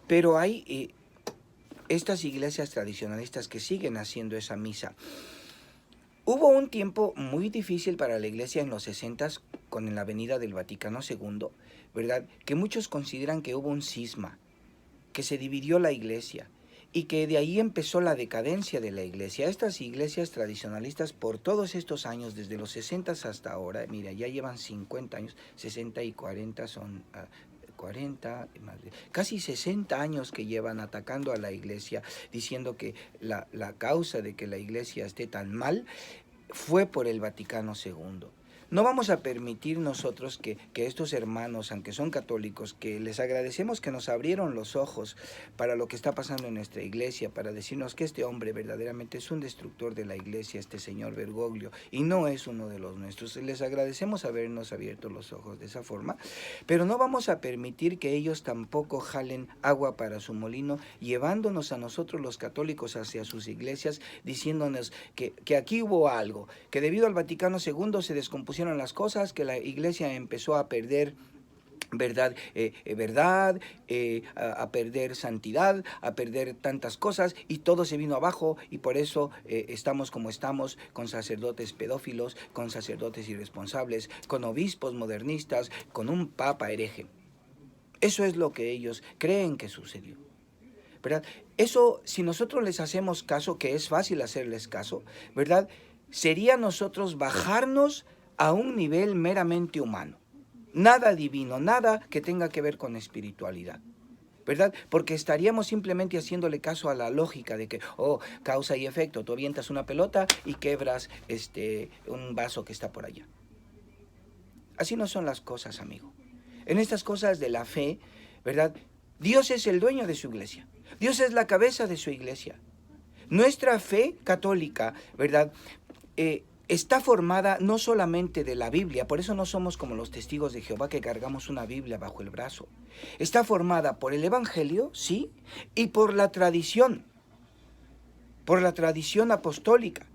Pero hay estas iglesias tradicionalistas que siguen haciendo esa misa. Hubo un tiempo muy difícil para la iglesia en los 60 con la venida del Vaticano II, ¿verdad? Que muchos consideran que hubo un cisma, que se dividió la iglesia y que de ahí empezó la decadencia de la iglesia. Estas iglesias tradicionalistas por todos estos años, desde los 60 hasta ahora, mira, ya llevan 50 años, 60 y 40 son 40, casi 60 años que llevan atacando a la iglesia, diciendo que la causa de que la iglesia esté tan mal fue por el Vaticano II. No vamos a permitir nosotros que estos hermanos, aunque son católicos, que les agradecemos que nos abrieron los ojos para lo que está pasando en nuestra iglesia, para decirnos que este hombre verdaderamente es un destructor de la iglesia, este señor Bergoglio, y no es uno de los nuestros. Les agradecemos habernos abierto los ojos de esa forma, pero no vamos a permitir que ellos tampoco jalen agua para su molino, llevándonos a nosotros los católicos hacia sus iglesias, diciéndonos que aquí hubo algo, que debido al Vaticano II se descompusieron las cosas, que la iglesia empezó a perder verdad, a perder santidad, a perder tantas cosas, y todo se vino abajo, y por eso estamos como estamos, con sacerdotes pedófilos, con sacerdotes irresponsables, con obispos modernistas, con un papa hereje. Eso es lo que ellos creen que sucedió, ¿verdad? Eso, si nosotros les hacemos caso, que es fácil hacerles caso, ¿verdad? Sería nosotros bajarnos a un nivel meramente humano, nada divino, nada que tenga que ver con espiritualidad, ¿verdad? Porque estaríamos simplemente haciéndole caso a la lógica de que, causa y efecto, tú avientas una pelota y quebras un vaso que está por allá. Así no son las cosas, amigo. En estas cosas de la fe, ¿verdad? Dios es el dueño de su iglesia, Dios es la cabeza de su iglesia. Nuestra fe católica, ¿verdad?, está formada no solamente de la Biblia, por eso no somos como los testigos de Jehová que cargamos una Biblia bajo el brazo. Está formada por el Evangelio, sí, y por la tradición apostólica,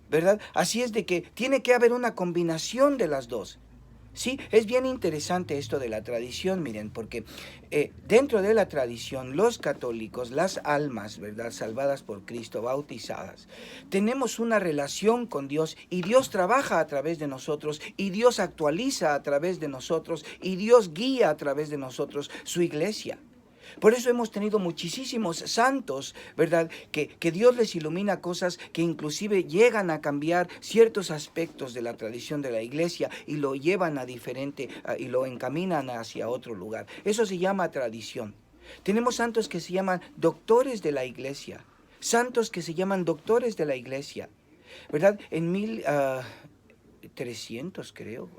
¿verdad? Así es de que tiene que haber una combinación de las dos. Sí, es bien interesante esto de la tradición, miren, porque dentro de la tradición, los católicos, las almas, ¿verdad?, salvadas por Cristo, bautizadas, tenemos una relación con Dios, y Dios trabaja a través de nosotros, y Dios actualiza a través de nosotros, y Dios guía a través de nosotros su iglesia. Por eso hemos tenido muchísimos santos, ¿verdad?, que Dios les ilumina cosas que inclusive llegan a cambiar ciertos aspectos de la tradición de la iglesia y lo llevan a diferente y lo encaminan hacia otro lugar. Eso se llama tradición. Tenemos santos que se llaman doctores de la iglesia, santos que se llaman doctores de la iglesia, ¿verdad? En 1300 creo,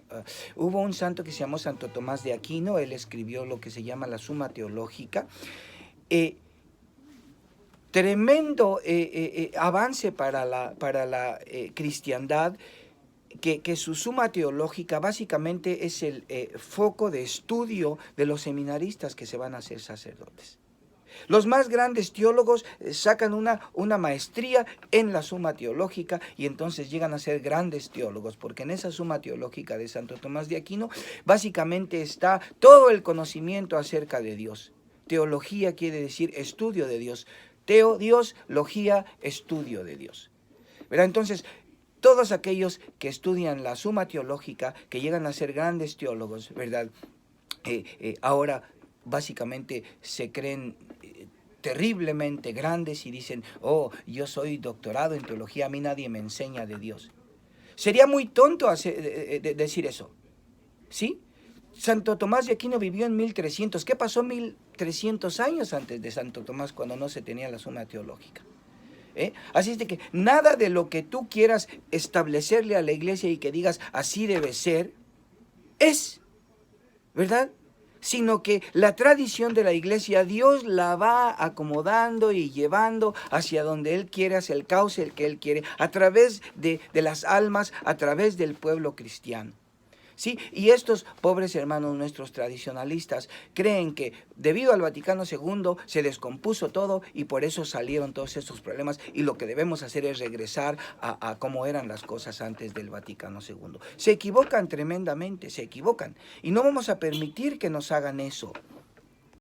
hubo un santo que se llamó Santo Tomás de Aquino. Él escribió lo que se llama la Suma Teológica. Tremendo avance para la cristiandad, que su Suma Teológica básicamente es el foco de estudio de los seminaristas que se van a hacer sacerdotes. Los más grandes teólogos sacan una maestría en la Suma Teológica, y entonces llegan a ser grandes teólogos, porque en esa Suma Teológica de Santo Tomás de Aquino básicamente está todo el conocimiento acerca de Dios. Teología quiere decir estudio de Dios. Dios, logía, estudio de Dios, ¿verdad? Entonces, todos aquellos que estudian la Suma Teológica, que llegan a ser grandes teólogos, ¿verdad?, ahora básicamente se creen terriblemente grandes y dicen, yo soy doctorado en teología, a mí nadie me enseña de Dios. Sería muy tonto decir eso, ¿sí? Santo Tomás de Aquino vivió en 1300. ¿Qué pasó 1300 años antes de Santo Tomás, cuando no se tenía la Suma Teológica? Así es de que nada de lo que tú quieras establecerle a la iglesia y que digas así debe ser, es, ¿verdad?, sino que la tradición de la iglesia Dios la va acomodando y llevando hacia donde Él quiere, hacia el cauce el que Él quiere, a través de las almas, a través del pueblo cristiano. ¿Sí? Y estos pobres hermanos nuestros tradicionalistas creen que debido al Vaticano II se descompuso todo y por eso salieron todos estos problemas, y lo que debemos hacer es regresar a cómo eran las cosas antes del Vaticano II. Se equivocan tremendamente, se equivocan, y no vamos a permitir que nos hagan eso.